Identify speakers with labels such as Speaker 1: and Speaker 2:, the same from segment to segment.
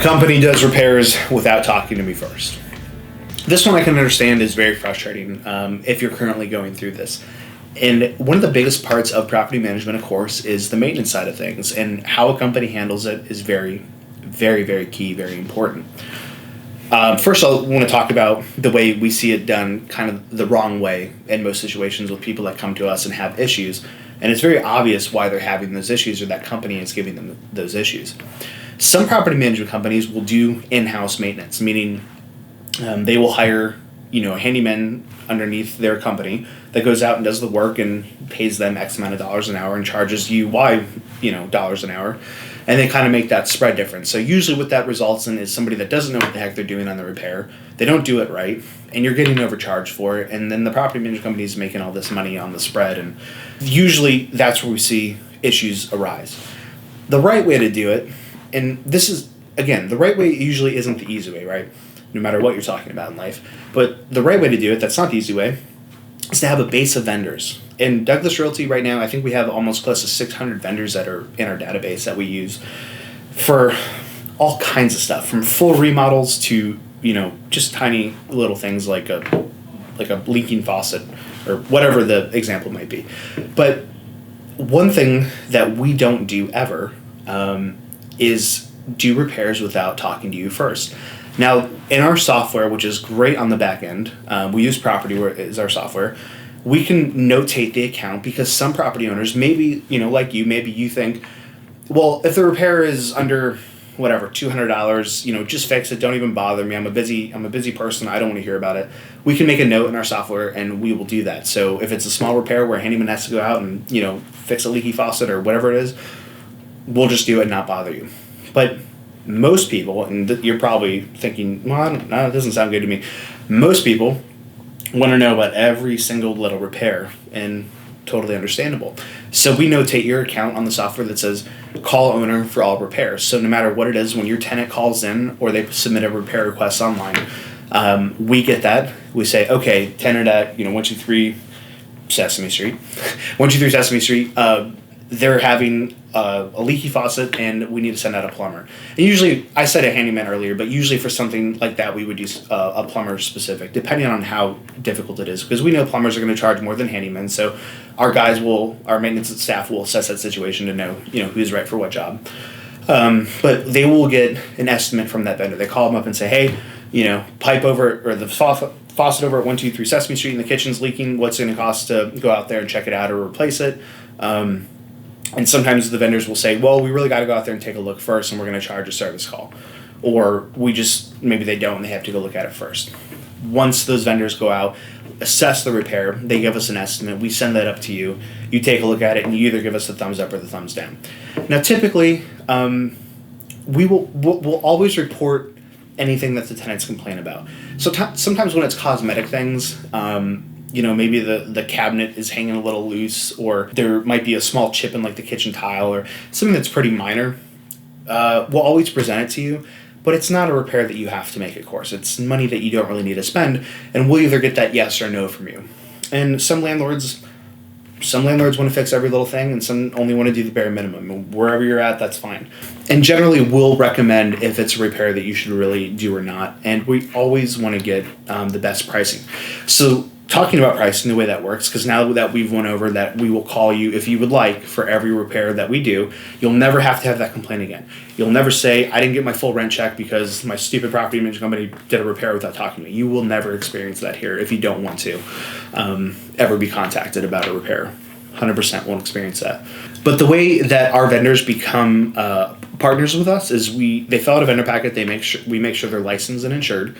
Speaker 1: company does repairs without talking to me first. This one I can understand is very frustrating if you're currently going through this. And one of the biggest parts of property management, of course, is the maintenance side of things. And how a company handles it is very, very, very key, very important. First, I want to talk about the way we see it done kind of the wrong way in most situations with people that come to us and have issues. And it's very obvious why they're having those issues or that company is giving them those issues. Some property management companies will do in-house maintenance, meaning they will hire, a handyman underneath their company that goes out and does the work and pays them X amount of dollars an hour and charges you Y, dollars an hour. And they kind of make that spread difference. So usually what that results in is somebody that doesn't know what the heck they're doing on the repair. They don't do it right, and you're getting overcharged for it. And then the property management company is making all this money on the spread. And usually that's where we see issues arise. The right way to do it, and this is, again, the right way usually isn't the easy way, right? No matter what you're talking about in life. But the right way to do it, that's not the easy way, is to have a base of vendors. In Douglas Realty right now, I think we have almost close to 600 vendors that are in our database that we use for all kinds of stuff, from full remodels to, just tiny little things like a leaking faucet or whatever the example might be. But one thing that we don't do ever is do repairs without talking to you first. Now, in our software, which is great on the back end, we use Propertyware as our software. We can notate the account because some property owners, maybe, like you, maybe you think, well, if the repair is under whatever, $200, just fix it. Don't even bother me. I'm a busy person. I don't want to hear about it. We can make a note in our software and we will do that. So if it's a small repair where a handyman has to go out and, fix a leaky faucet or whatever it is, we'll just do it and not bother you. But most people, and you're probably thinking, well, I don't know, it doesn't sound good to me. Most people want to know about every single little repair, and totally understandable. So we notate your account on the software that says call owner for all repairs. So no matter what it is, when your tenant calls in or they submit a repair request online, we get that. We say, okay, tenant at 123 Sesame Street, 123 Sesame Street. They're having a leaky faucet and we need to send out a plumber. And usually, I said a handyman earlier, but usually for something like that, we would use a plumber specific, depending on how difficult it is. Because we know plumbers are going to charge more than handymen, so our maintenance staff will assess that situation to know, who's right for what job. But they will get an estimate from that vendor. They call them up and say, hey, pipe over, or the faucet over at 123 Sesame Street in the kitchen's leaking. What's it going to cost to go out there and check it out or replace it? And sometimes the vendors will say, well, we really got to go out there and take a look first, and we're going to charge a service call. Or maybe they don't, and they have to go look at it first. Once those vendors go out, assess the repair, they give us an estimate, we send that up to you, you take a look at it, and you either give us the thumbs up or the thumbs down. Now, typically, we'll always report anything that the tenants complain about. So sometimes when it's cosmetic things, maybe the cabinet is hanging a little loose, or there might be a small chip in like the kitchen tile or something that's pretty minor. We'll always present it to you, but it's not a repair that you have to make, of course. It's money that you don't really need to spend, and we'll either get that yes or no from you. And some landlords want to fix every little thing, and some only want to do the bare minimum. Wherever you're at, that's fine. And generally, we'll recommend if it's a repair that you should really do or not, and we always want to get the best pricing. So talking about pricing, the way that works, because now that we've went over that, we will call you if you would like for every repair that we do. You'll never have to have that complaint again. You'll never say, I didn't get my full rent check because my stupid property management company did a repair without talking to me. You will never experience that here if you don't want to ever be contacted about a repair. 100% won't experience that. But the way that our vendors become partners with us is they fill out a vendor packet. We make sure they're licensed and insured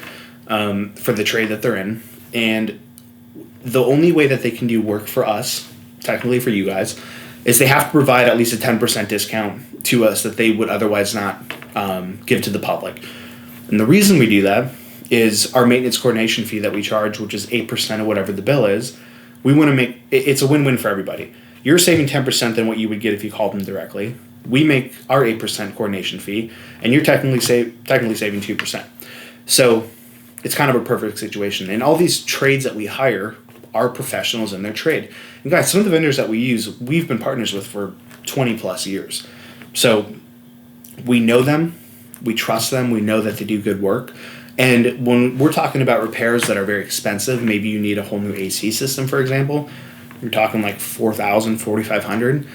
Speaker 1: for the trade that they're in. And the only way that they can do work for us, technically for you guys, is they have to provide at least a 10% discount to us that they would otherwise not give to the public. And the reason we do that is our maintenance coordination fee that we charge, which is 8% of whatever the bill is. We want to make it's a win-win for everybody. You're saving 10% than what you would get if you called them directly. We make our 8% coordination fee, and you're technically saving 2%. So it's kind of a perfect situation. And all these trades that we hire are professionals in their trade. And guys, some of the vendors that we use, we've been partners with for 20 plus years. So we know them. We trust them. We know that they do good work. And when we're talking about repairs that are very expensive, maybe you need a whole new AC system, for example, you're talking like $4,000, $4,500.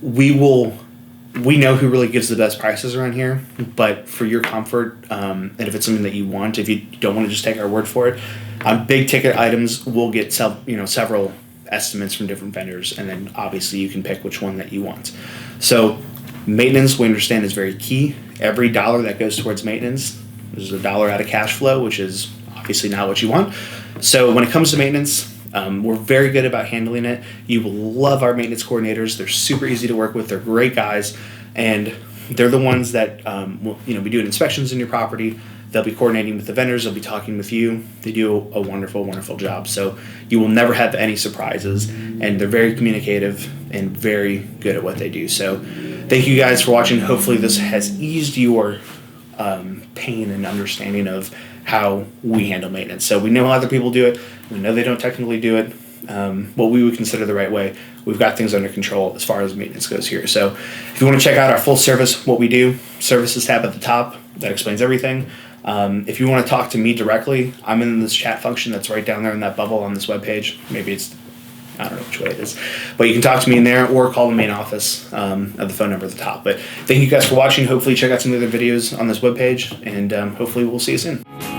Speaker 1: We know who really gives the best prices around here, but for your comfort, and if it's something that you want, if you don't want to just take our word for it, on big ticket items, we'll get several estimates from different vendors, and then obviously you can pick which one that you want. So maintenance, we understand, is very key. Every dollar that goes towards maintenance is a dollar out of cash flow, which is obviously not what you want. So when it comes to maintenance, we're very good about handling it. You will love our maintenance coordinators. They're super easy to work with. They're great guys, and they're the ones that will be doing inspections in your property. They'll be coordinating with the vendors. They'll be talking with you. They do a wonderful, wonderful job. So you will never have any surprises, and they're very communicative and very good at what they do. So thank you guys for watching. Hopefully this has eased your pain and understanding of how we handle maintenance. So we know other people do it. We know they don't technically do it what we would consider the right way. We've got things under control as far as maintenance goes here. So if you want to check out our full service, what we do, services tab at the top, that explains everything. If you want to talk to me directly, I'm in this chat function that's right down there in that bubble on this webpage. Maybe I don't know which way it is, but you can talk to me in there or call the main office at the phone number at the top. But thank you guys for watching. Hopefully check out some of the other videos on this webpage, and hopefully we'll see you soon.